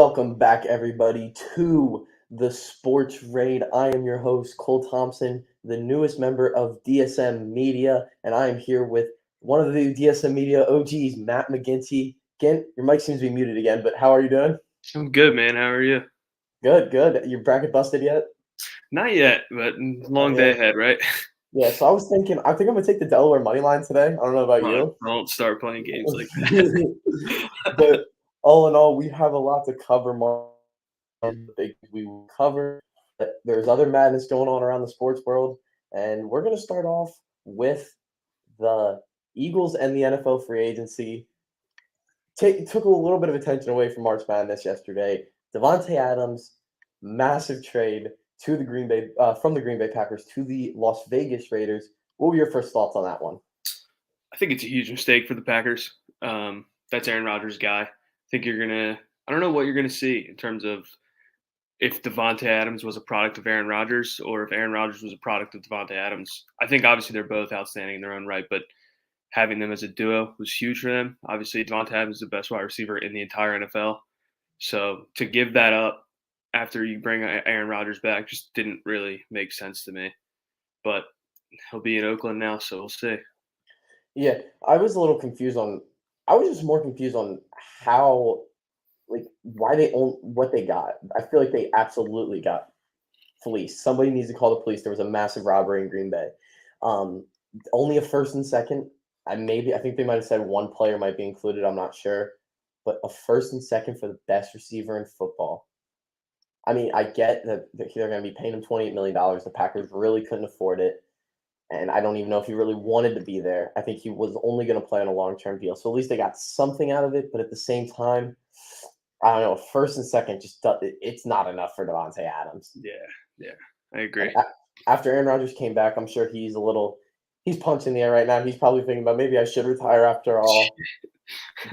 Welcome back, everybody, to the Sports Raid. I am your host, Cole Thompson, the newest member of DSM Media, and I am here with one of the DSM Media OGs, Matt McGinty. Again, your mic seems to be muted again, but how are you doing? I'm good, man. How are you? Good, good. Your bracket busted yet? Not yet, but long Yeah. day ahead, right? Yeah, so I think I'm going to take the Delaware money line today. I don't know about you. Don't start playing games like that. But all in all, we have a lot to cover. We will cover. There's other madness going on around the sports world, and we're going to start off with the Eagles and the NFL free agency. Took a little bit of attention away from March Madness yesterday. Devontae Adams, massive trade to the Green Bay from the Green Bay Packers to the Las Vegas Raiders. What were your first thoughts on that one? I think it's a huge mistake for the Packers. That's Aaron Rodgers' guy. I think I don't know what you're gonna see in terms of if Devontae Adams was a product of Aaron Rodgers or if Aaron Rodgers was a product of Devontae Adams. I think obviously they're both outstanding in their own right, but having them as a duo was huge for them. Obviously, Devontae Adams is the best wide receiver in the entire NFL. So to give that up after you bring Aaron Rodgers back just didn't really make sense to me. But he'll be in Oakland now, so we'll see. Yeah, I was a little confused on. I was just more confused on how, like, why they own what they got. I feel like they absolutely got fleeced. Somebody needs to call the police. There was a massive robbery in Green Bay. Um, Only a first and second. I think they might have said one player might be included. I'm not sure, but a first and second for the best receiver in football. I mean, I get that they're going to be paying him $28 million. The Packers really couldn't afford it. And I don't even know if he really wanted to be there. I think he was only going to play on a long-term deal. So at least they got something out of it. But at the same time, I don't know. First and second, it's not enough for Devontae Adams. Yeah, I agree. After Aaron Rodgers came back, I'm sure he's punching the air right now. He's probably thinking about maybe I should retire after all.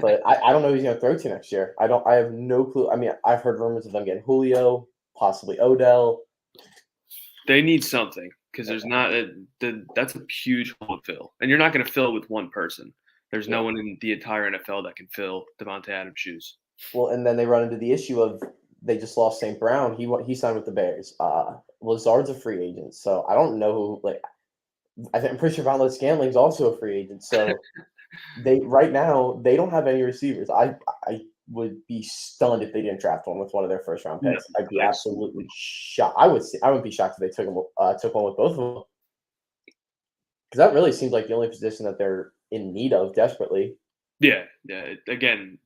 But I don't know who he's going to throw to next year. I have no clue. I mean, I've heard rumors of them getting Julio, possibly Odell. They need something because there's not that's a huge hole to fill, and you're not going to fill it with one person. There's no one in the entire NFL that can fill Devontae Adams' shoes. Well, and then they run into the issue of they just lost St. Brown. He signed with the Bears. Lazard's a free agent, so I don't know who. I'm pretty sure Valdez Scantling's also a free agent. So right now they don't have any receivers. I would be stunned if they didn't draft one with one of their first round picks. I'd be absolutely shocked. I wouldn't be shocked if they took one with both of them, because that really seems like the only position that they're in need of desperately. Yeah. Again,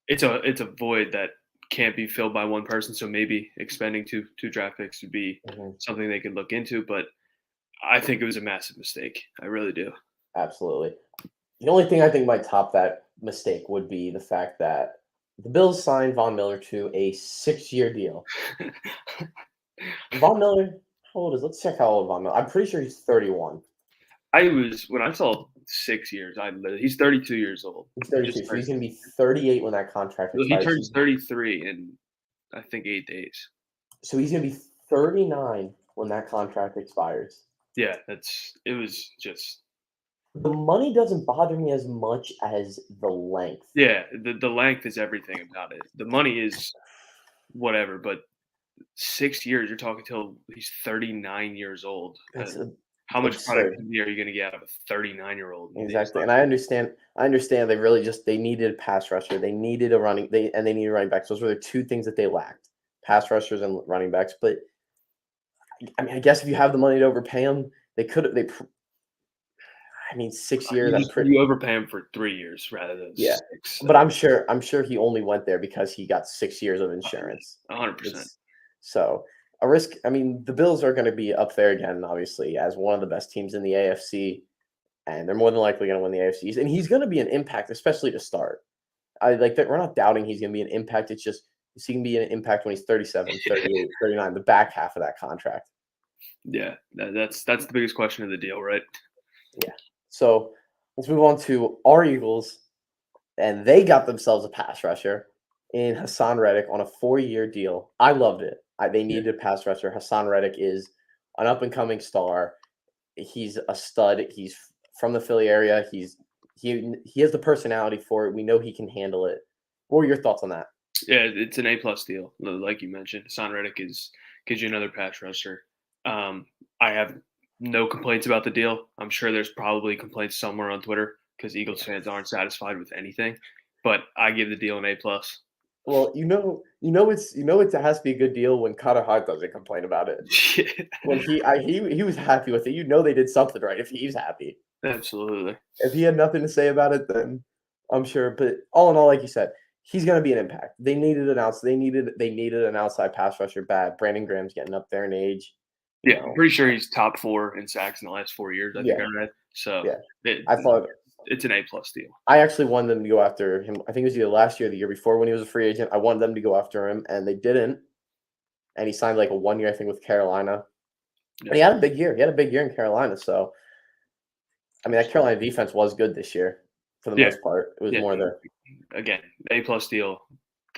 it's a void that can't be filled by one person. So maybe expending two draft picks would be something they could look into. But I think it was a massive mistake. I really do. Absolutely. The only thing I think might top that mistake would be the fact that the Bills signed Von Miller to a 6-year deal. Von Miller, how old is? Let's check how old Von Miller. I'm pretty sure he's 31. When I saw 6 years, he's 32 years old. He's 32, so he's going to be 38 when that contract expires. He turns 33 in, I think, 8 days. So he's going to be 39 when that contract expires. Yeah, it was just. The money doesn't bother me as much as the length. Yeah, the length is everything about it. The money is whatever, but 6 years, you're talking till he's 39 years old. How much productivity are you going to get out of a 39-year-old? Exactly, and I understand. They really they needed a pass rusher. They needed a running. They needed running backs. Those were the two things that they lacked: pass rushers and running backs. But I mean, I guess if you have the money to overpay them, they could. 6 years. You overpay him for 3 years rather than 6. So. But I'm sure he only went there because he got 6 years of insurance. 100%. So a risk. I mean, the Bills are going to be up there again, obviously, as one of the best teams in the AFC, and they're more than likely going to win the AFC. And he's going to be an impact, especially to start. I like that. We're not doubting he's going to be an impact. It's just he can be an impact when he's 37, 38, 39, the back half of that contract. Yeah, that's the biggest question of the deal, right? Yeah. So let's move on to our Eagles, and they got themselves a pass rusher in Hassan Reddick on a 4-year deal. I loved it. They needed a pass rusher. Hassan Reddick is an up-and-coming star. He's a stud. He's from the Philly area. He has the personality for it. We know he can handle it. What were your thoughts on that? Yeah, it's an A-plus deal, like you mentioned. Hassan Reddick gives you another pass rusher. I have no complaints about the deal. I'm sure there's probably complaints somewhere on Twitter because Eagles fans aren't satisfied with anything, but I give the deal an A-plus. Well, it has to be a good deal when Carter Hart doesn't complain about it. When he was happy with it. You know they did something right if he's happy. Absolutely. If he had nothing to say about it, then I'm sure. But all in all, like you said, he's gonna be an impact. They needed an outside pass rusher bad. Brandon Graham's getting up there in age. You Yeah, I'm know. pretty sure he's top 4 in sacks in the last 4 years, I think I Yeah, read. So, yeah. it I thought it's an A-plus deal. I actually wanted them to go after him. I think it was either last year or the year before when he was a free agent. I wanted them to go after him, and they didn't. And he signed like a 1 year, I think, with Carolina. And Yeah. he had a big year. He had a big year in Carolina. So I mean, that Carolina defense was good this year for the Yeah, most part. It was yeah. more the Again, A-plus deal.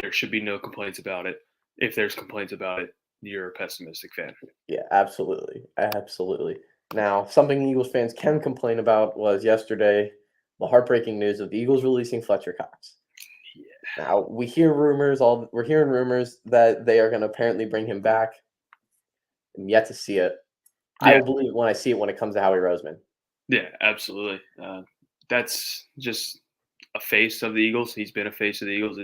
There should be no complaints about it. If there's complaints about it, you're a pessimistic fan. yeah, absolutely, absolutely. Now, something Eagles fans can complain about was yesterday the heartbreaking news of the Eagles releasing Fletcher Cox. Yeah. Now we're hearing rumors that they are going to apparently bring him back. I'm yet to see it. I Yeah, will believe it when I see it when it comes to Howie Roseman. yeah, absolutely. That's just a face of the Eagles. He's been a face of the Eagles.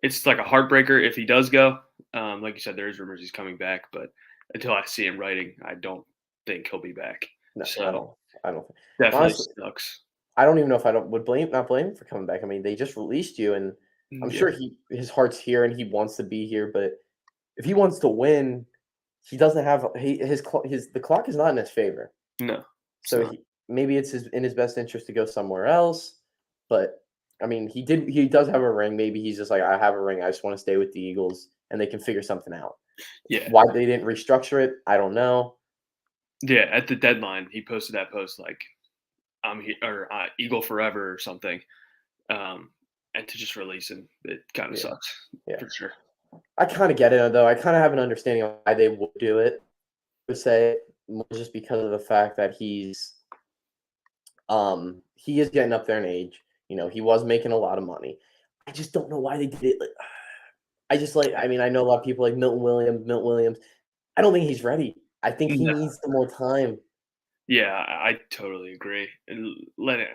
It's like a heartbreaker if he does go. Like you said, there's rumors he's coming back, but until I see him writing, I don't think he'll be back. No, I So don't. I don't. definitely Honestly, sucks. I don't even know if I don't would blame not blame him for coming back. I mean, they just released you, and I'm Yeah, sure his heart's here and he wants to be here. But if he wants to win, he doesn't have his the clock is not in his favor. no, it's So not. maybe it's in his best interest to go somewhere else. But I mean, he does have a ring. Maybe he's just like, I have a ring. I just want to stay with the Eagles, and they can figure something out. Yeah, Why they didn't restructure it, I don't know. yeah. At the deadline, he posted that post like I'm here or Eagle forever or something. And to just release him, it kind of Yeah, sucks yeah. for sure. I kind of get it though. I kind of have an understanding of why they would do it. I would say more just because of the fact that he is getting up there in age. He was making a lot of money. I just don't know why they did it. I mean, I know a lot of people like Milton Williams. Milton Williams. I don't think he's ready. I think he No, needs some more time. yeah, I totally agree. And let it.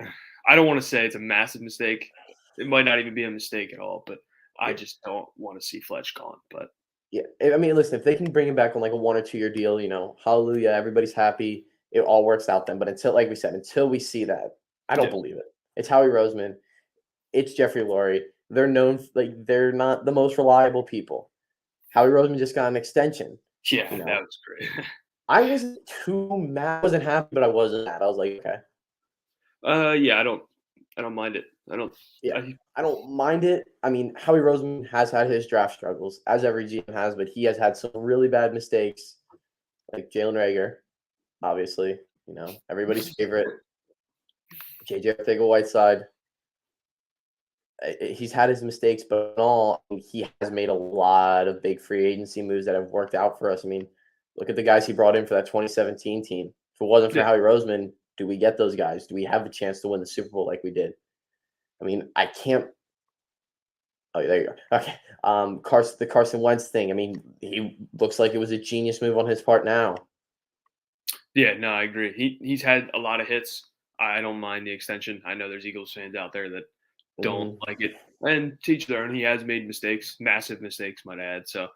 I don't want to say it's a massive mistake. It might not even be a mistake at all, but I Yeah, just don't want to see Fletch gone. But yeah. I mean, listen, if they can bring him back on like a 1 or 2 year deal, hallelujah, everybody's happy. It all works out then. But until, like we said, until we see that, I don't yeah, believe it. It's Howie Roseman. It's Jeffrey Lurie. They're known like they're not the most reliable people. Howie Roseman just got an extension. yeah, You that know, was great. I wasn't too mad. I wasn't happy, but I wasn't mad. I was like, okay, Yeah, I don't mind it. I don't. yeah, I, I don't mind it. I mean, Howie Roseman has had his draft struggles, as every GM has, but he has had some really bad mistakes, like Jalen Rager, obviously. Everybody's favorite, JJ Arcega-Whiteside. He's had his mistakes, but in all, he has made a lot of big free agency moves that have worked out for us. I mean, look at the guys he brought in for that 2017 team. If it wasn't for yeah, Howie Roseman, do we get those guys? Do we have a chance to win the Super Bowl like we did? I mean, I can't. Oh, there you go. Okay. The Carson Wentz thing. I mean, he looks like it was a genius move on his part now. yeah. No, I agree. He's had a lot of hits. I don't mind the extension. I know there's Eagles fans out there that don't Hmm. like it, and teach their own. He has made mistakes, massive mistakes, might I add. So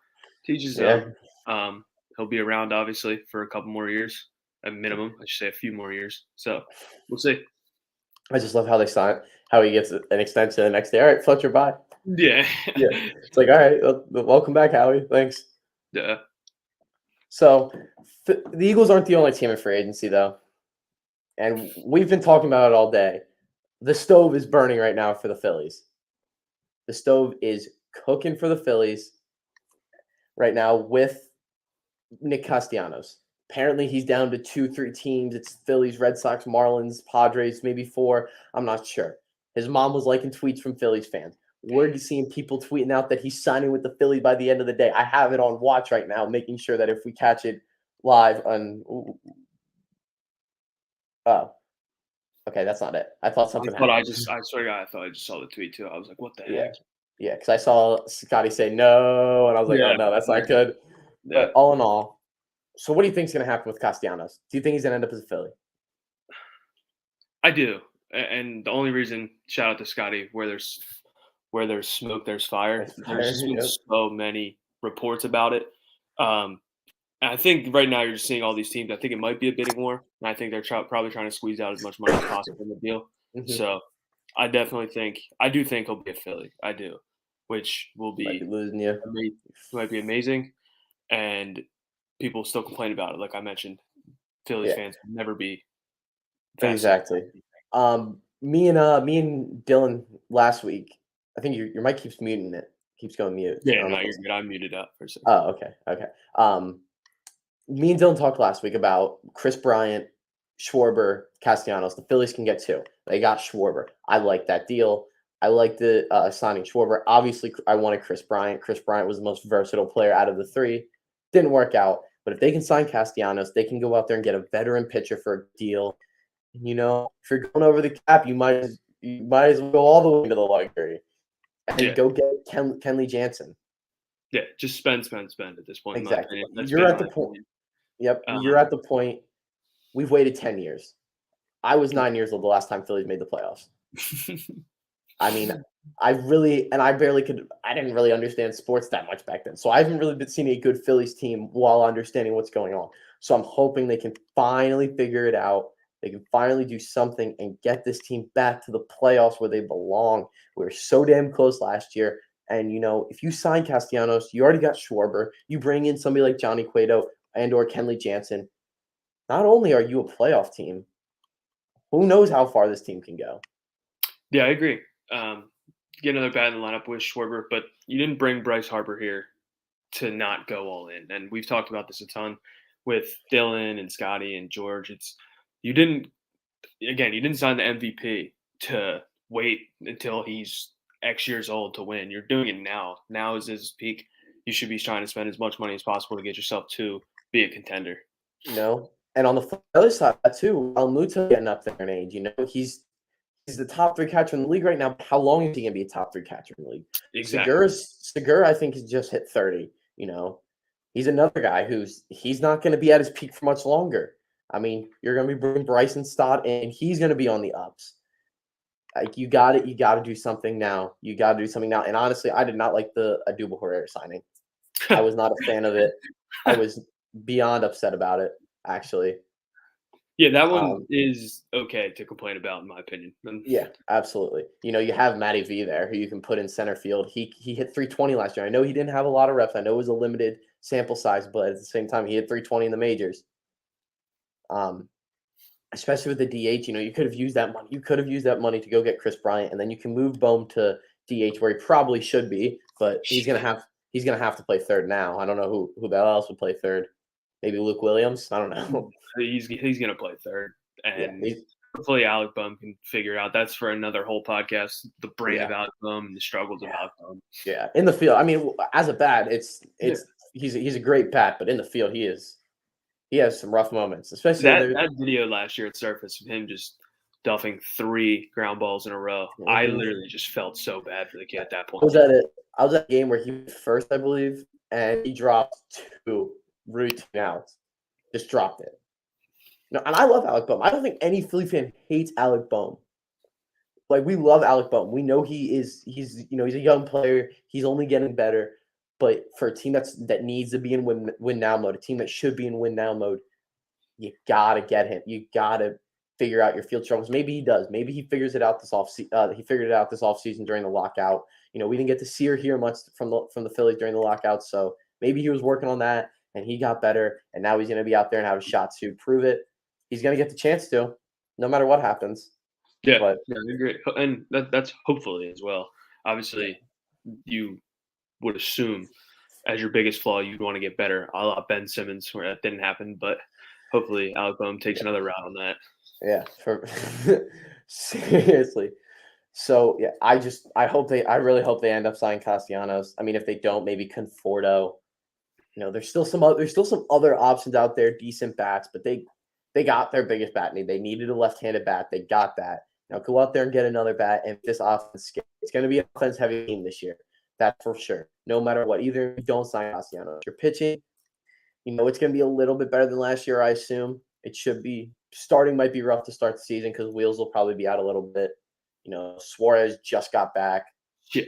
teach his own. Yeah. Um, he'll be around obviously for a couple more years, a minimum. I should say a few more years. So we'll see. I just love how they sign, how he gets an extension the next day. All right, Fletcher, bye. Yeah, Yeah. It's like, all right, welcome back, Howie. Thanks. yeah, So the Eagles aren't the only team in free agency, though. And we've been talking about it all day. The stove is burning right now for the Phillies. The stove is cooking for the Phillies right now with Nick Castellanos. Apparently, he's down to 2, 3 teams. It's Phillies, Red Sox, Marlins, Padres, maybe 4. I'm not sure. His mom was liking tweets from Phillies fans. We're seeing people tweeting out that he's signing with the Phillies by the end of the day. I have it on watch right now, making sure that if we catch it live on. Oh, okay, that's not it. I thought something happened. I swear to God, I thought I just saw the tweet too. I was like, what the Yeah. heck? Yeah, because I saw Scotty say no, and I was like, oh Yeah, no, that's not good. yeah, But all in all, so what do you think is going to happen with Castellanos? Do you think he's going to end up as a Philly? I do. And the only reason, shout out to Scotty, where there's smoke, there's fire. That's There's fire. just been Yep. so many reports about it. Um, and I think right now you're just seeing all these teams. I think it might be a bidding war, and I think they're probably trying to squeeze out as much money as possible in the deal. Mhm. So I do think he'll be a Philly. I do, which will Might be be losing you. might be amazing, and people still complain about it. Like I mentioned, Phillies Yeah, fans will never be fascinated. exactly. Me and Dylan last week. I think your mic keeps muting it. Keeps going mute. I Yeah, don't know no, if you're it's. good. I muted up for a second. Oh, okay, okay. Me and Dylan talked last week about Chris Bryant, Schwarber, Castellanos. The Phillies can get two. They got Schwarber. I like that deal. I like the signing Schwarber. Obviously, I wanted Chris Bryant. Chris Bryant was the most versatile player out of the three. Didn't work out. But if they can sign Castellanos, they can go out there and get a veteran pitcher for a deal. If you're going over the cap, you might as well go all the way to the luxury and Yeah, go get Kenley Jansen. yeah. Just spend at this point, in my Exactly. opinion. That's You're been at my the point. opinion. Yep, you're at Um, the point. We've waited 10 years. I was 9 years old the last time Phillies made the playoffs. I mean, I didn't really understand sports that much back then. So I haven't really been seeing a good Phillies team while understanding what's going on. So I'm hoping they can finally figure it out. They can finally do something and get this team back to the playoffs where they belong. We were so damn close last year. And if you sign Castellanos, you already got Schwarber. You bring in somebody like Johnny Cueto and/or Kenley Jansen. Not only are you a playoff team, who knows how far this team can go? yeah, I agree. Um, get another bat in the lineup with Schwarber, but you didn't bring Bryce Harper here to not go all in. And we've talked about this a ton with Dylan and Scotty and George. You didn't sign the MVP to wait until he's X years old to win. You're doing it now. Now is his peak. You should be trying to spend as much money as possible to get yourself to be a contender. And on the other side of that too, Almuta getting up there in age. He's the top three catcher in the league right now. How long is he gonna be a top three catcher in the league? Exactly. Segura, I think, has just hit 30. He's another guy he's not gonna be at his peak for much longer. I mean, you're gonna be bringing Bryson Stott, and he's gonna be on the ups. Like you got to do something now. You got to do something now. And honestly, I did not like the Adubel Herrera signing. I was not a fan of it. I was beyond upset about it, actually. Yeah, that one Um, is okay to complain about, in my opinion. yeah, absolutely. You have Matty V there who you can put in center field. He hit 320 last year. I know he didn't have a lot of reps. I know it was a limited sample size, but at the same time, he hit 320 in the majors. Um, Especially with the DH, you could have used that money. You could have used that money to go get Chris Bryant, and then you can move Bohm to DH where he probably should be, but he's gonna have to play third now. I don't know who the hell else would play third. Maybe Luke Williams. I don't know. He's gonna play third, Yeah, and hopefully Alec Boehm can figure it out. That's for another whole podcast. The brain yeah, of Alec Boehm and the struggles of yeah, Alec Boehm. yeah. In the field, I mean, as a bat, it's Yeah. it's he's a great bat, but in the field, he has some rough moments, especially there. That video last year at Surface of him just duffing 3 ground balls in a row. I Mhm. literally just felt so bad for the kid at that I point. was at it. I was at a game where he was first, I believe, and he dropped two routine outs. Just dropped it. No, and I love Alec Boehm. I don't think any Philly fan hates Alec Boehm. Like we love Alec Boehm. We know he's a young player. He's only getting better. But for a team that needs to be in win now mode, a team that should be in win now mode, you gotta get him. You gotta figure out your field struggles. Maybe he does. Maybe he figures it out he figured it out this offseason during the lockout. We didn't get to see or hear much from the Phillies during the lockout. So maybe he was working on that and he got better. And now he's gonna be out there and have a shot to prove it. He's gonna get the chance to, no matter what happens. Yeah, But yeah, I agree, and that's hopefully as well. yeah, Obviously, you would assume as your biggest flaw you'd want to get better, a la Ben Simmons, where that didn't happen, but hopefully Alec Boehm takes yeah, another route on that. yeah. For seriously. So yeah, I really hope they end up signing Castellanos. I mean, if they don't, maybe Conforto. There's still some other options out there, decent bats, but they got their biggest bat need. They needed a left-handed bat. They got that. Now go out there and get another bat. And this offense, it's going to be an offense-heavy team this year. That's for sure. No matter what, either you don't sign Castellanos. You're pitching, it's going to be a little bit better than last year, I assume. It should be. Starting might be rough to start the season because Wheels will probably be out a little bit. Suarez just got back. Yeah.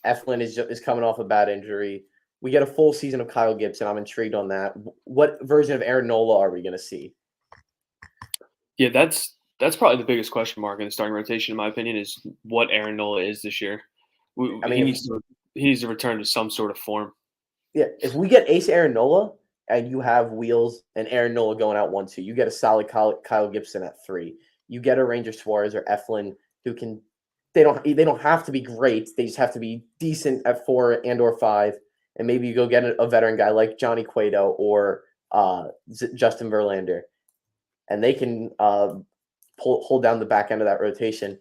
Eflin is coming off a bad injury. We get a full season of Kyle Gibson. I'm intrigued on that. What version of Aaron Nola are we going to see? Yeah, that's probably the biggest question mark in the starting rotation, in my opinion, is what Aaron Nola is this year. He needs to return to some sort of form. Yeah, if we get ace Aaron Nola and you have Wheels and Aaron Nola going out 1-2, you get a solid Kyle Gibson at 3. You get a Ranger Suarez or Eflin who can. They don't have to be great. They just have to be decent at 4 and or 5. And maybe you go get a veteran guy like Johnny Cueto or Justin Verlander, and they can hold down the back end of that rotation.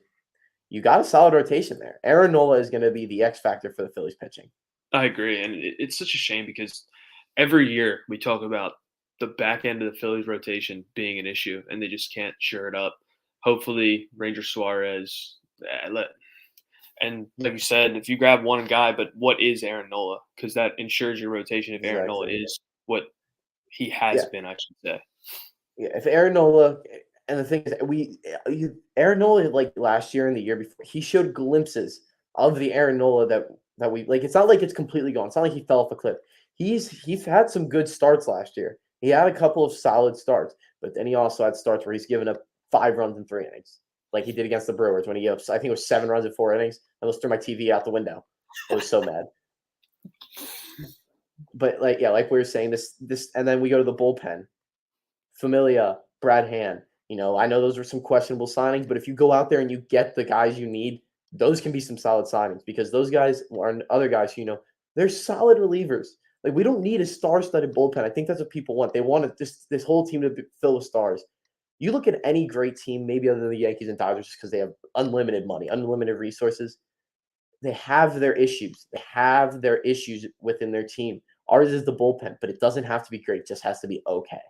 You got a solid rotation there. Aaron Nola is going to be the X factor for the Phillies pitching. I agree, and it's such a shame because every year we talk about the back end of the Phillies rotation being an issue, and they just can't shore it up. Hopefully, Ranger Suarez, and like you said, if you grab one guy, but what is Aaron Nola? Because that ensures your rotation if Aaron Nola is what he has been, I should say. Yeah, if Aaron Nola, and the thing is, Aaron Nola, like last year and the year before, he showed glimpses of the Aaron Nola that we like. It's not like it's completely gone. It's not like he fell off a cliff. He's had some good starts last year. He had a couple of solid starts, but then he also had starts where he's given up 5 runs in 3 innings, like he did against the Brewers when he gave up, I think it was 7 runs in 4 innings. I almost threw my TV out the window. I was so mad. But like we were saying, this, and then we go to the bullpen. Familia, Brad Hand. I know those were some questionable signings, but if you go out there and you get the guys you need, those can be some solid signings because those guys are other guys, they're solid relievers. Like we don't need a star-studded bullpen. I think that's what people want. They want this whole team to fill with stars. You look at any great team, maybe other than the Yankees and Dodgers, just because they have unlimited money, unlimited resources. They have their issues. They have their issues within their team. Ours is the bullpen, but it doesn't have to be great. It just has to be okay.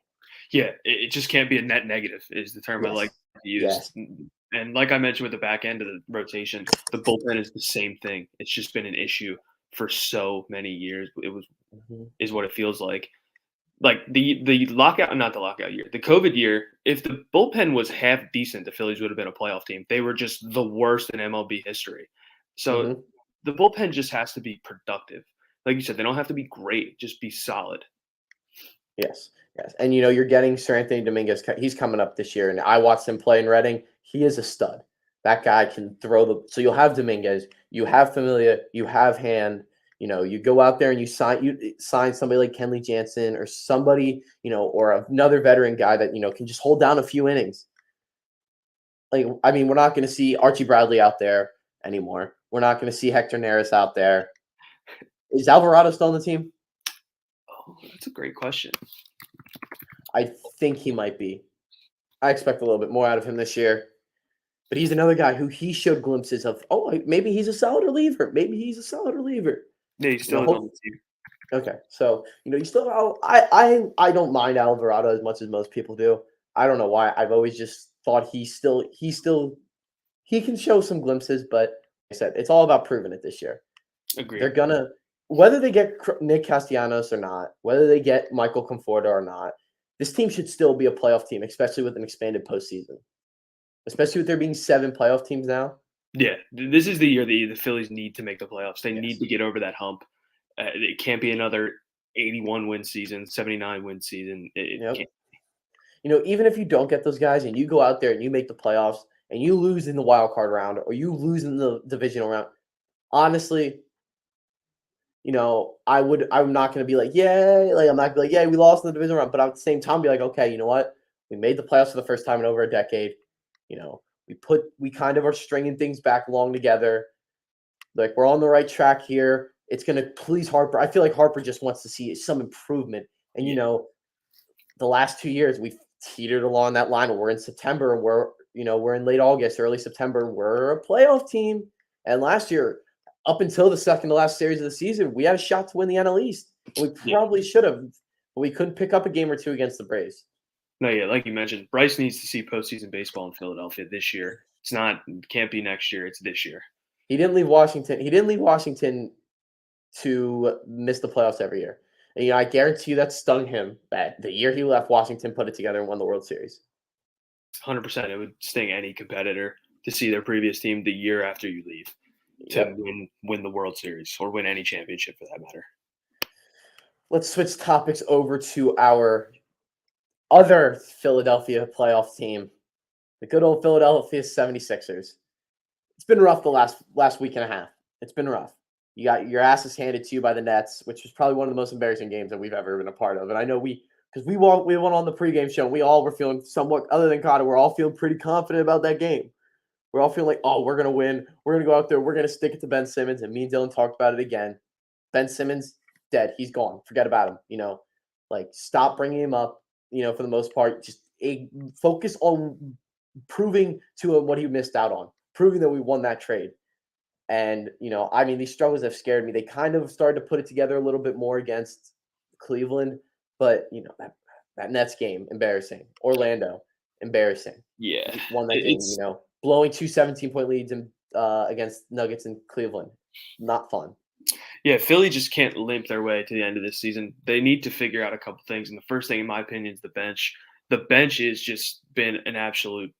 Yeah, it just can't be a net negative is the term I like to use. Yes. And like I mentioned with the back end of the rotation, the bullpen is the same thing. It's just been an issue for so many years. Is what it feels like. Like the lockout, not the lockout year, the COVID year, if the bullpen was half decent, the Phillies would have been a playoff team. They were just the worst in MLB history. So the bullpen just has to be productive. Like you said, they don't have to be great, just be solid. Yes. And, you're getting Sir Anthony Dominguez. He's coming up this year, and I watched him play in Reading. He is a stud. That guy can throw so you'll have Dominguez, you have Familia, you have Hand. You go out there and you sign somebody like Kenley Jansen or somebody, or another veteran guy that, can just hold down a few innings. Like, I mean, we're not going to see Archie Bradley out there anymore. We're not going to see Hector Neris out there. Is Alvarado still on the team? Oh, that's a great question. I think he might be. I expect a little bit more out of him this year. But he's another guy who he showed glimpses of, maybe he's a solid reliever. Yeah, he's still on the team. Okay. So, you still I don't mind Alvarado as much as most people do. I don't know why. I've always just thought he can show some glimpses, but like I said, it's all about proving it this year. Agreed. They're gonna, whether they get Nick Castellanos or not, whether they get Michael Conforto or not, this team should still be a playoff team, especially with an expanded postseason. Especially with there being 7 playoff teams now. Yeah, this is the year the Phillies need to make the playoffs. They need to get over that hump. It can't be another 81 win season, 79 win season. It can't. Even if you don't get those guys and you go out there and you make the playoffs and you lose in the wild card round or you lose in the divisional round, honestly, I'm not going to be like, yay. Like, I'm not going to be like, yeah, we lost in the divisional round. But at the same time, be like, okay, you know what? We made the playoffs for the first time in over a decade. We kind of are stringing things back along together. Like, we're on the right track here. It's going to please Harper. I feel like Harper just wants to see some improvement. And, the last 2 years, we've teetered along that line. We're in September, and we're in late August, early September. We're a playoff team. And last year, up until the second to last series of the season, we had a shot to win the NL East. We probably should have, but we couldn't pick up a game or two against the Braves. No, yeah, like you mentioned, Bryce needs to see postseason baseball in Philadelphia this year. Can't be next year. It's this year. He didn't leave Washington. to miss the playoffs every year. And, I guarantee you that stung him that the year he left, Washington put it together and won the World Series. 100%. It would sting any competitor to see their previous team the year after you leave to win the World Series or win any championship for that matter. Let's switch topics over to our other Philadelphia playoff team, the good old Philadelphia 76ers. It's been rough the last week and a half. It's been rough. You got your asses handed to you by the Nets, which was probably one of the most embarrassing games that we've ever been a part of. And I know because we went on the pregame show, and we all were feeling somewhat, other than Connor, we're all feeling pretty confident about that game. We're all feeling like, oh, we're gonna win. We're gonna go out there. We're gonna stick it to Ben Simmons. And me and Dylan talked about it again. Ben Simmons dead. He's gone. Forget about him. Stop bringing him up. For the most part, just focus on proving to him what he missed out on, proving that we won that trade. And, these struggles have scared me. They kind of started to put it together a little bit more against Cleveland, but, that Nets game, embarrassing. Orlando, embarrassing. Yeah. Won that game, blowing 2 17-point leads against Nuggets in Cleveland. Not fun. Yeah, Philly just can't limp their way to the end of this season. They need to figure out a couple things. And the first thing, in my opinion, is the bench. The bench has just been an absolute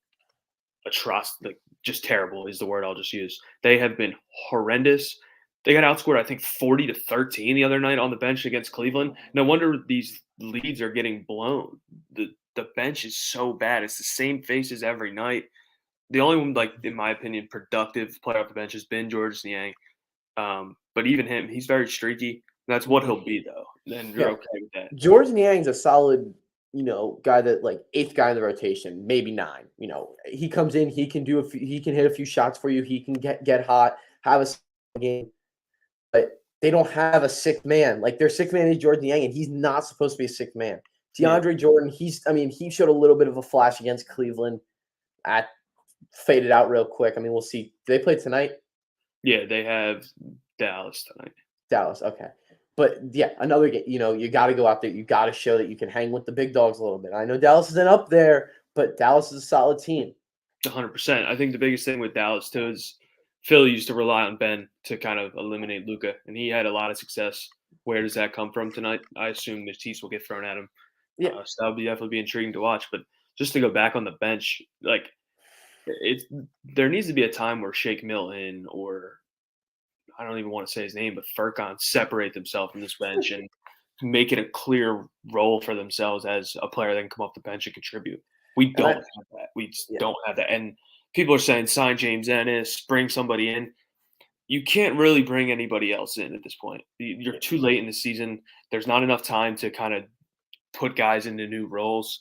atrocity. Just terrible is the word I'll just use. They have been horrendous. They got outscored, I think, 40-13 the other night on the bench against Cleveland. No wonder these leads are getting blown. The bench is so bad. It's the same faces every night. The only one, in my opinion, productive player off the bench has been George Niang. But even him, he's very streaky. That's what he'll be, though. And you're okay with that. George Niang's a solid guy that eighth guy in the rotation, maybe 9. He comes in, he can hit a few shots for you. He can get hot, have a game, but they don't have a sixth man. Their sixth man is George Niang, and he's not supposed to be a sixth man. DeAndre Jordan, he showed a little bit of a flash against Cleveland, faded out real quick. We'll see. Do they play tonight? Yeah, they have Dallas tonight. Dallas, okay. But yeah, another game. You got to go out there. You got to show that you can hang with the big dogs a little bit. I know Dallas isn't up there, but Dallas is a solid team. 100%. I think the biggest thing with Dallas too is Philly used to rely on Ben to kind of eliminate Luka, and he had a lot of success. Where does that come from tonight? I assume Matisse will get thrown at him. Yeah, so that would definitely be intriguing to watch. But just to go back on the bench, there needs to be a time where Shake Milton or I don't even want to say his name, but Furkan separate themselves from this bench and make it a clear role for themselves as a player that can come off the bench and contribute. We don't have that. We just don't have that. And people are saying sign James Ennis, bring somebody in. You can't really bring anybody else in at this point. You're too late in the season. There's not enough time to kind of put guys into new roles.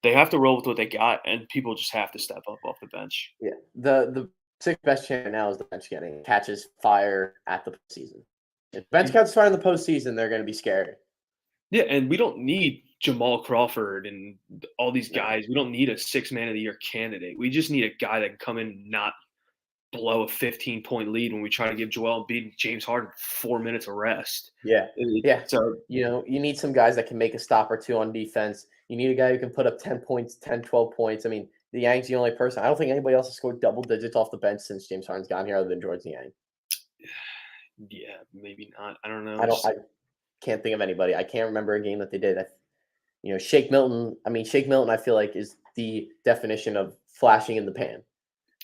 They have to roll with what they got, and people just have to step up off the bench. Yeah, the sixth best chance now is the bench getting catches fire at the postseason. If bench catches fire in the postseason, they're going to be scared. Yeah, and we don't need Jamal Crawford and all these guys. We don't need a 6 man of the year candidate. We just need a guy that can come in and not blow a 15-point lead when we try to give Joel Embiid and James Harden 4 minutes of rest. Yeah. So you need some guys that can make a stop or two on defense. You need a guy who can put up 10 points, 10, 12 points. The Yang's the only person. I don't think anybody else has scored double digits off the bench since James Harden's gotten here other than George Niang. Yeah, maybe not. I don't know. I can't think of anybody. I can't remember a game that they did. Shake Milton. Shake Milton, I feel like, is the definition of flashing in the pan.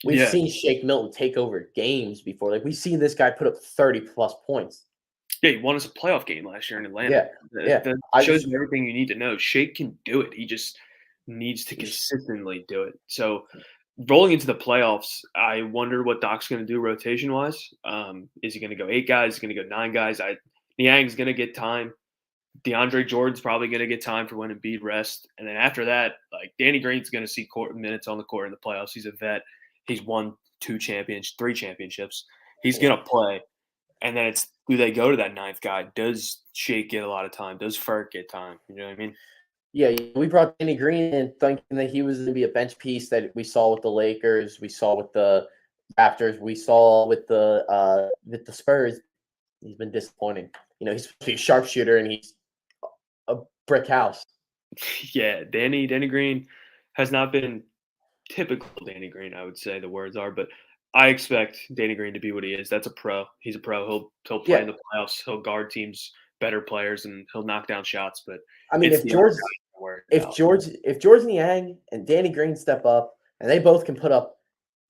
We've seen Shake Milton take over games before. We've seen this guy put up 30-plus points. Yeah, he won us a playoff game last year in Atlanta. That shows you everything you need to know. Shake can do it. He just needs to consistently do it. So rolling into the playoffs, I wonder what Doc's going to do rotation-wise. Is he going to go 8 guys? Is he going to go 9 guys? Niang's going to get time. DeAndre Jordan's probably going to get time for when Embiid rests. And then after that, Danny Green's going to see minutes on the court in the playoffs. He's a vet. He's won 3 championships. He's going to play. And then it's, do they go to that 9th guy? Does Shake get a lot of time? Does Furk get time? You know what I mean? Yeah, we brought Danny Green in thinking that he was going to be a bench piece that we saw with the Lakers, we saw with the Raptors, we saw with the Spurs. He's been disappointing. He's supposed to be a sharpshooter, and he's a brick house. Yeah, Danny Green has not been typical Danny Green, I would say the words are, but I expect Danny Green to be what he is. That's a pro. He's a pro. He'll play Yeah, in the playoffs. He'll guard teams better players and he'll knock down shots. But I mean, it's the other guys I'm worried about. If George Niang and Danny Green step up and they both can put up,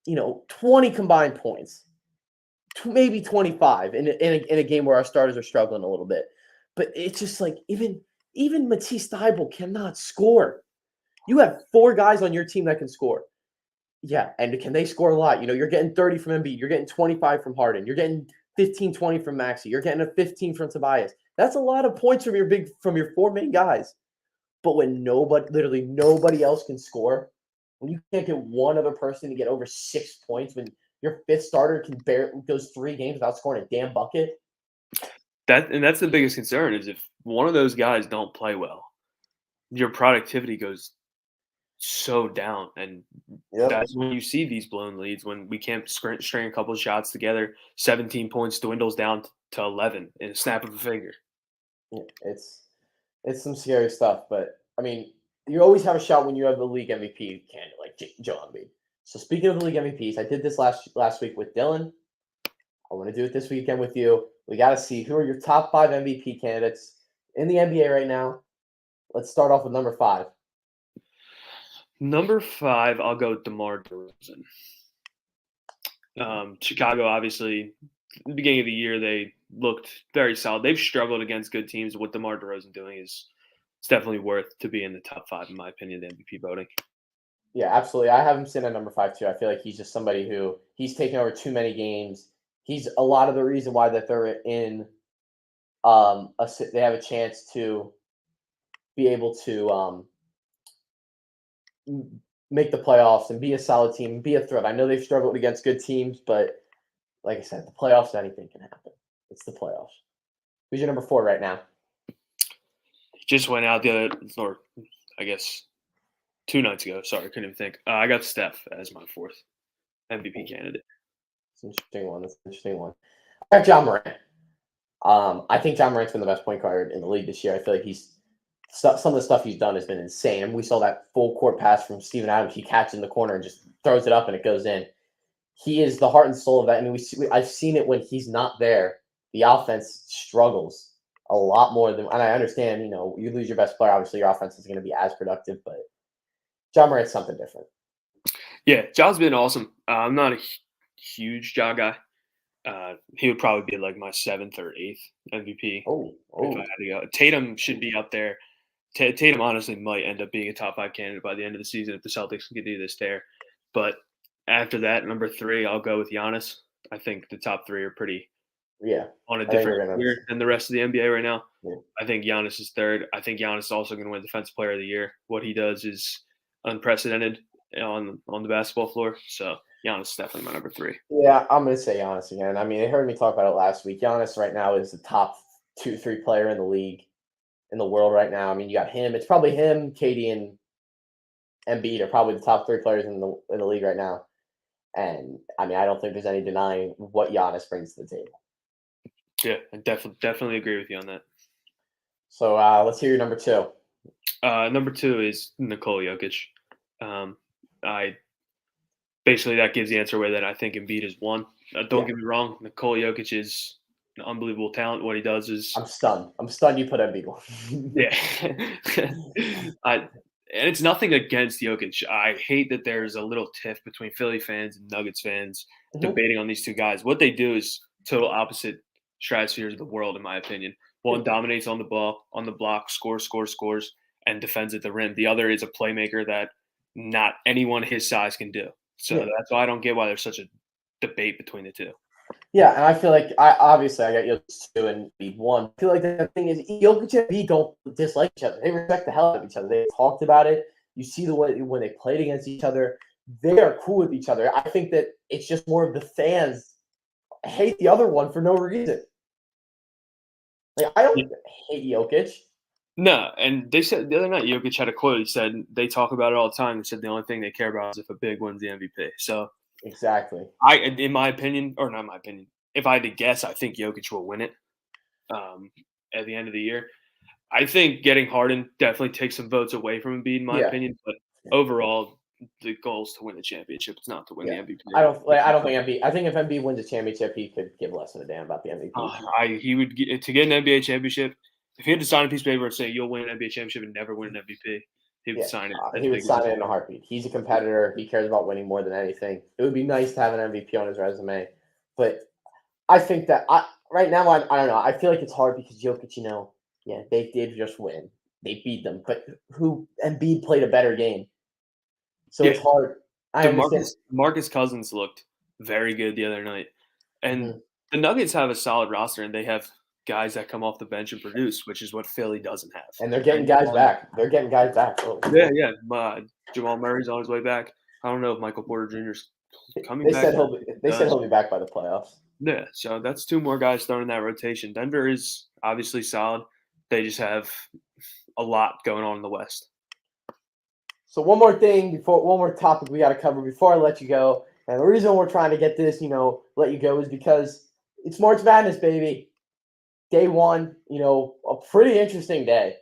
20 combined points, maybe 25 in a game where our starters are struggling a little bit. But it's just like even Matisse Thybulle cannot score. You have 4 guys on your team that can score. Yeah, and can they score a lot? You're getting 30 from Embiid, you're getting 25 from Harden, you're getting 15, 20 from Maxey, you're getting a 15 from Tobias. That's a lot of points from your 4 main guys. But when literally nobody else can score, when you can't get one other person to get over 6 points, when your 5th starter goes 3 games without scoring a damn bucket. That's the biggest concern is if one of those guys don't play well, your productivity goes so down, and Yep. that's when you see these blown leads when we can't string a couple of shots together. 17 points dwindles down to 11 in a snap of a finger. Yeah, it's some scary stuff, but I mean, you always have a shot when you have the league MVP candidate like Joe Embiid. So speaking of the league MVPs, I did this last week with Dylan. I want to do it this weekend with you. We got to see who are your top 5 MVP candidates in the NBA right now. Let's start off with number 5. Number 5, I'll go with DeMar DeRozan. Chicago, obviously, at the beginning of the year, they looked very solid. They've struggled against good teams. What DeMar DeRozan doing it's definitely worth to be in the top 5, in my opinion, the MVP voting. Yeah, absolutely. I have him sitting at number 5 too. I feel like he's just somebody who he's taken over too many games. He's a lot of the reason why that they're in they have a chance to be able to make the playoffs and be a solid team and be a threat. I know they've struggled against good teams, but like I said, the playoffs, anything can happen. It's the playoffs. Who's your number 4 right now? Just went out or I guess 2 nights ago. Sorry, couldn't even think. I got Steph as my 4th MVP candidate. It's an interesting one. That's an interesting one. I got John Morant. I think John Morant's been the best point guard in the league this year. I feel like some of the stuff he's done has been insane. And we saw that full court pass from Steven Adams. He catches in the corner and just throws it up and it goes in. He is the heart and soul of that. I mean, I've seen it when he's not there. The offense struggles a lot more than, and I understand, you lose your best player, obviously your offense is going to be as productive, but John Morant's something different. Yeah, Ja's been awesome. I'm not a huge Ja guy. He would probably be like my 7th or 8th MVP if I had to go. Tatum should be up there. Tatum honestly might end up being a top 5 candidate by the end of the season if the Celtics can do this there. But after that, number 3, I'll go with Giannis. I think the top 3 are pretty on a different tier than the rest of the NBA right now. Yeah. I think Giannis is 3rd. I think Giannis is also going to win Defensive Player of the Year. What he does is unprecedented on the basketball floor. So Giannis is definitely my number 3. Yeah, I'm going to say Giannis again. I mean, they heard me talk about it last week. Giannis right now is the top 2-3 player in the league, in the world right now. I mean, you got him. It's probably him, KD, and Embiid are probably the top 3 players in the league right now. And I mean, I don't think there's any denying what Giannis brings to the table. Yeah, I definitely agree with you on that. So let's hear your number 2. Number 2 is Nikola Jokic. Basically that gives the answer away that I think Embiid is 1. Don't get me wrong, Nikola Jokic is an unbelievable talent. What he does is I'm stunned. I'm stunned you put Embiid 1. Yeah. And it's nothing against Jokic. I hate that there's a little tiff between Philly fans and Nuggets fans debating on these 2 guys. What they do is total opposite stratospheres of the world, in my opinion. One dominates on the ball, on the block, scores, and defends at the rim. The other is a playmaker that not anyone his size can do. So that's why I don't get why there's such a debate between the 2. Yeah, and I feel like I got Jokic 2 and Embiid 1. I feel like the thing is Jokic and Embiid don't dislike each other. They respect the hell out of each other. They talked about it. You see the way when they played against each other, they are cool with each other. I think that it's just more of the fans hate the other one for no reason. Like I don't hate Jokic. No, and they said the other night Jokic had a quote. He said they talk about it all the time. He said the only thing they care about is if a big wins the MVP. So exactly. In my opinion, or not my opinion, if I had to guess, I think Jokic will win it at the end of the year. I think getting Harden definitely takes some votes away from Embiid, in my opinion. But overall, the goal is to win the championship. It's not to win the Yeah. MVP. I don't think Embiid. I think if Embiid wins a championship, he could give less of a damn about the MVP. He would to get an NBA championship. If he had to sign a piece of paper and say you'll win an NBA championship and never win an MVP, he would sign it. He would sign it in a heartbeat. He's a competitor. He cares about winning more than anything. It would be nice to have an MVP on his resume, but I think that right now I don't know. I feel like it's hard because Jokic, they did just win. They beat them, but Embiid played a better game, so it's hard. I understand. Marcus Cousins looked very good the other night, and the Nuggets have a solid roster, and they have guys that come off the bench and produce, which is what Philly doesn't have. And they're getting guys back. Oh. Yeah. Jamal Murray's on his way back. I don't know if Michael Porter Jr.'s coming back. They said he'll be back by the playoffs. Yeah, so that's two more guys thrown in that rotation. Denver is obviously solid. They just have a lot going on in the West. So one more topic we got to cover before I let you go. And the reason we're trying to get this, let you go is because it's March Madness, baby. Day one, a pretty interesting day.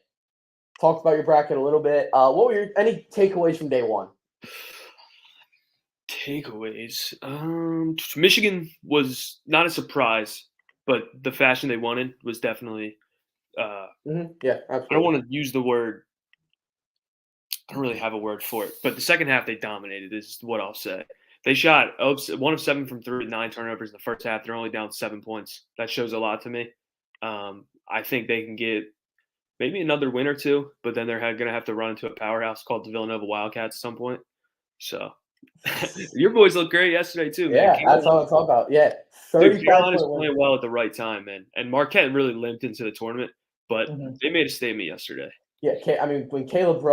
Talked about your bracket a little bit. What were any takeaways from day one? Takeaways. Michigan was not a surprise, but the fashion they wanted was definitely. Yeah, absolutely. I don't want to use the word. I don't really have a word for it, but the second half they dominated. Is what I'll say. They shot 1 of 7 from 3, 9 turnovers in the first half. They're only down 7 points. That shows a lot to me. I think they can get maybe another win or two, but then they're going to have to run into a powerhouse called the Villanova Wildcats at some point. So your boys looked great yesterday too. Yeah, man. that's all I'm talking about. Yeah, Carolina's playing well at the right time, man. And Marquette really limped into the tournament, but they made a statement yesterday. Yeah, when Caleb,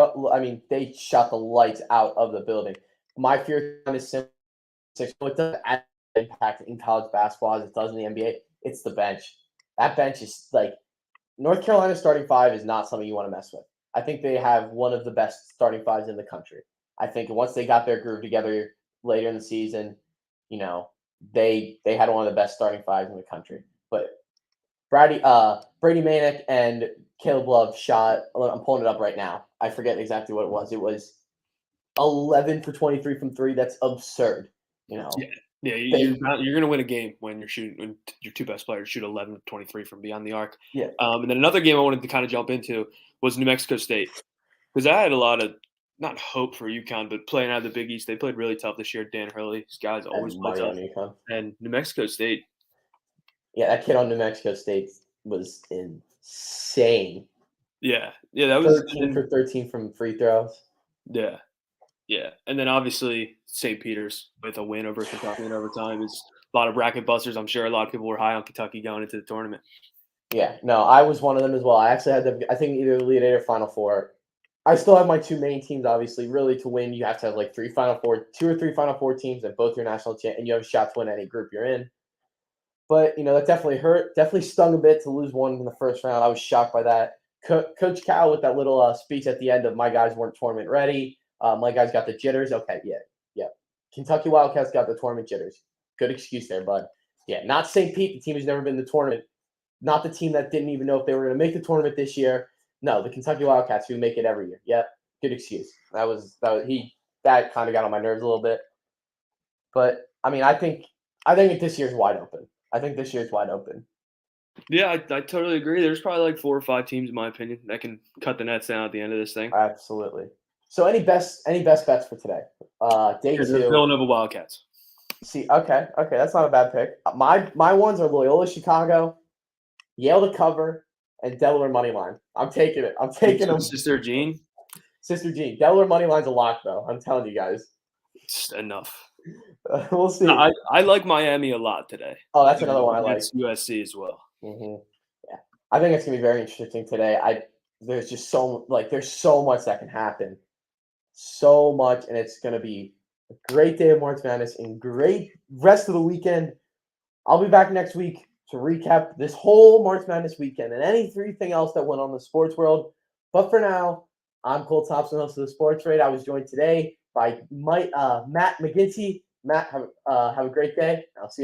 they shot the lights out of the building. My fear is simple. What does impact in college basketball as it does in the NBA? It's the bench. That bench is North Carolina's starting five is not something you want to mess with. I think they have one of the best starting fives in the country. I think once they got their groove together later in the season, they had one of the best starting fives in the country. But Brady Manick and Caleb Love shot. I'm pulling it up right now. I forget exactly what it was. It was 11 for 23 from 3. That's absurd. Yeah, you're gonna win a game when your two best players shoot 11 of 23 from beyond the arc. Yeah. And then another game I wanted to kind of jump into was New Mexico State, because I had a lot of not hope for UConn, but playing out of the Big East, they played really tough this year. Dan Hurley, these guys always play tough. And New Mexico State. Yeah, that kid on New Mexico State was insane. Yeah, that was 13 for 13 from free throws. Yeah, and then obviously St. Peter's with a win over Kentucky in overtime is a lot of bracket busters. I'm sure a lot of people were high on Kentucky going into the tournament. Yeah, no, I was one of them as well. I actually had I think either Elite Eight or Final Four. I still have my two main teams, obviously. Really, to win, you have to have 2 or 3 Final Four teams and both your national champ, and you have a shot to win any group you're in. But that definitely hurt. Definitely stung a bit to lose one in the first round. I was shocked by that. Coach Cal with that little speech at the end of "My guys weren't tournament ready." My guys got the jitters. Okay, yeah. Kentucky Wildcats got the tournament jitters. Good excuse there, bud. Yeah, not St. Pete, the team who's never been in the tournament. Not the team that didn't even know if they were going to make the tournament this year. No, the Kentucky Wildcats who make it every year. Yeah, good excuse. That kind of got on my nerves a little bit. But I think this year's wide open. Yeah, I totally agree. There's probably 4 or 5 teams, in my opinion, that can cut the nets down at the end of this thing. Absolutely. So any best bets for today? Day 2. Villanova Wildcats. See, okay, that's not a bad pick. My ones are Loyola Chicago, Yale to cover, and Delaware money line. I'm taking it. I'm taking them. Sister Jean. Delaware money line's a lock, though. I'm telling you guys. It's enough. We'll see. No, I like Miami a lot today. Oh, that's another one I like. It's USC as well. Mm-hmm. Yeah, I think it's gonna be very interesting today. There's just there's so much that can happen, so much, and it's gonna be a great day of March Madness and great rest of the weekend. I'll be back next week to recap this whole March Madness weekend and anything else that went on in the sports world. But for now, I'm Cole Thompson, host of the Sports Rate. I was joined today by Matt McGinty. Matt, have a great day. I'll see you around.